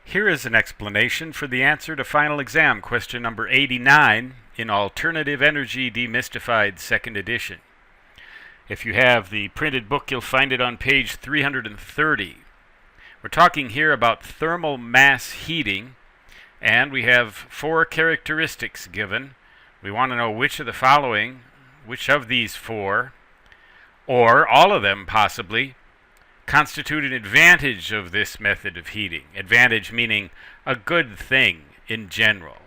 Here is an explanation for the answer to final exam question number 89 in Alternative Energy Demystified 2nd edition. If you have the printed book, you'll find it on page 330. We're talking here about thermal mass heating, and we have 4 characteristics given. We want to know which of the following, which of these 4, or all of them possibly, constitute an advantage of this method of heating. Advantage meaning a good thing in general.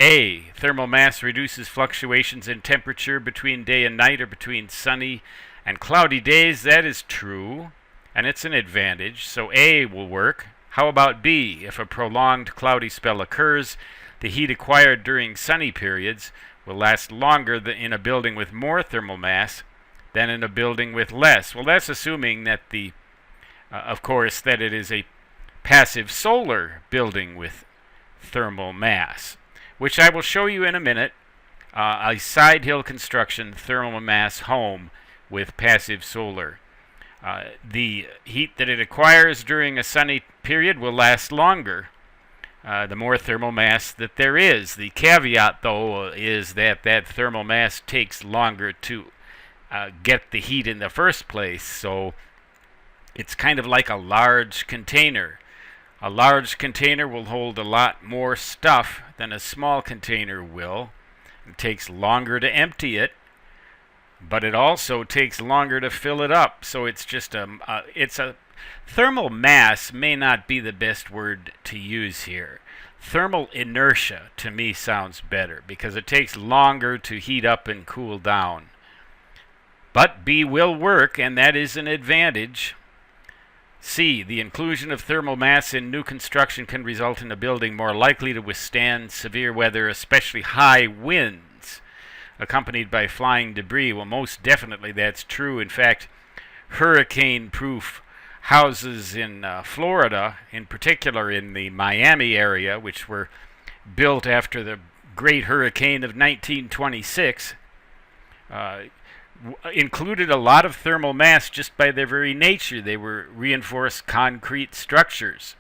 A. Thermal mass reduces fluctuations in temperature between day and night or between sunny and cloudy days. That is true, and it's an advantage, so A will work. How about B? If a prolonged cloudy spell occurs, the heat acquired during sunny periods will last longer in a building with more thermal mass than in a building with less. Well, that's assuming that of course, that it is a passive solar building with thermal mass, which I will show you in a minute. A side hill construction thermal mass home with passive solar. The heat that it acquires during a sunny period will last longer, the more thermal mass that there is. The caveat, though, is that thermal mass takes longer to get the heat in the first place, so it's kind of like a large container. A large container will hold a lot more stuff than a small container will. It takes longer to empty it, but it also takes longer to fill it up. So it's just thermal mass may not be the best word to use here. Thermal inertia to me sounds better because it takes longer to heat up and cool down. But B will work, and that is an advantage. C. The inclusion of thermal mass in new construction can result in a building more likely to withstand severe weather, especially high winds, accompanied by flying debris. Well, most definitely that's true. In fact, hurricane-proof houses in Florida, in particular in the Miami area, which were built after the great hurricane of 1926, included a lot of thermal mass just by their very nature. They were reinforced concrete structures.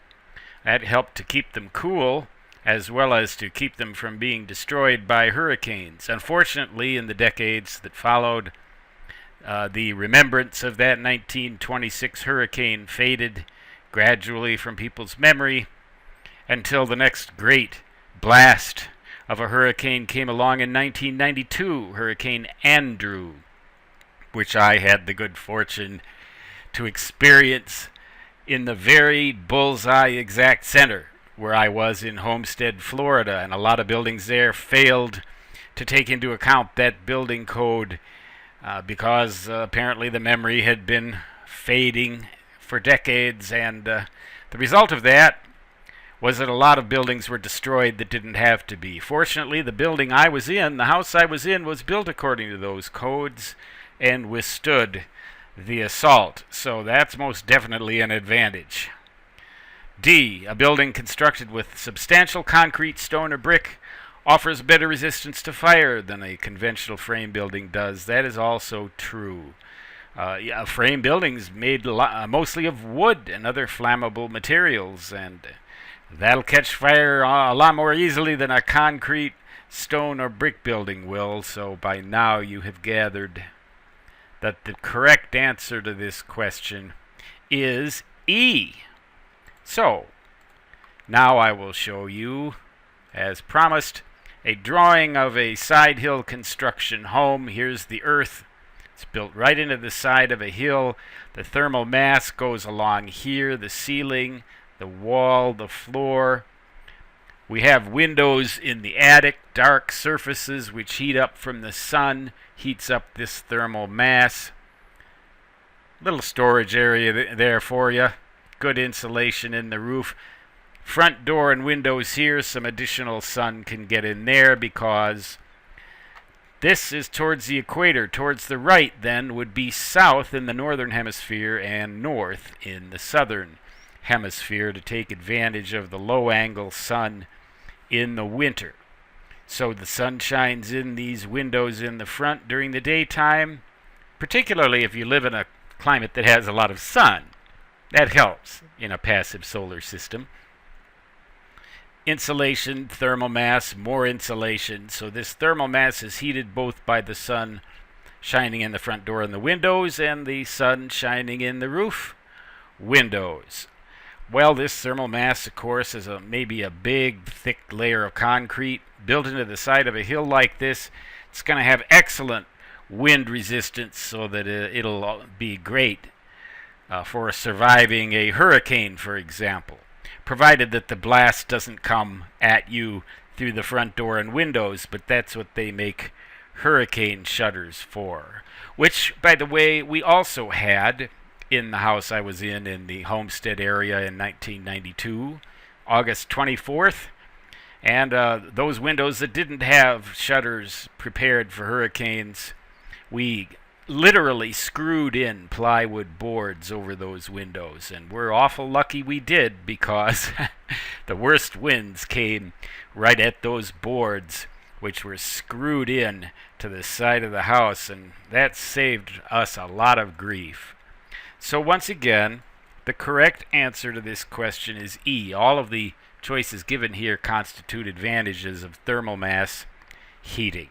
That helped to keep them cool, as well as to keep them from being destroyed by hurricanes. Unfortunately, in the decades that followed, the remembrance of that 1926 hurricane faded gradually from people's memory until the next great blast of a hurricane came along in 1992, Hurricane Andrew, which I had the good fortune to experience in the very bullseye exact center where I was in Homestead, Florida, and a lot of buildings there failed to take into account that building code because apparently the memory had been fading for decades, and the result of that was that a lot of buildings were destroyed that didn't have to be. Fortunately, the building I was in, the house I was in, was built according to those codes and withstood the assault. So that's most definitely an advantage. D. A building constructed with substantial concrete, stone, or brick offers better resistance to fire than a conventional frame building does. That is also true. Frame buildings made mostly of wood and other flammable materials, and that'll catch fire a lot more easily than a concrete, stone, or brick building will. So by now you have gathered that the correct answer to this question is E. So, now I will show you, as promised, a drawing of a side hill construction home. Here's the earth. It's built right into the side of a hill. The thermal mass goes along here, the ceiling, the wall, the floor. We have windows in the attic, dark surfaces which heat up from the sun, heats up this thermal mass. Little storage area there for you. Good insulation in the roof. Front door and windows here, some additional sun can get in there because this is towards the equator. Towards the right then would be south in the northern hemisphere and north in the southern hemisphere to take advantage of the low angle sun in the winter. So the sun shines in these windows in the front during the daytime, particularly if you live in a climate that has a lot of sun. That helps in a passive solar system. insulation, thermal mass, more insulation. So this thermal mass is heated both by the sun shining in the front door and the windows and the sun shining in the roof windows. Well, this thermal mass, of course, is maybe a big, thick layer of concrete built into the side of a hill like this. It's going to have excellent wind resistance so that it'll be great for surviving a hurricane, for example, provided that the blast doesn't come at you through the front door and windows, but that's what they make hurricane shutters for, which, by the way, we also had in the house I was in the Homestead area in 1992, August 24th. And those windows that didn't have shutters prepared for hurricanes, we literally screwed in plywood boards over those windows. And we're awful lucky we did, because the worst winds came right at those boards, which were screwed in to the side of the house. And that saved us a lot of grief. So once again, the correct answer to this question is E. All of the choices given here constitute advantages of thermal mass heating.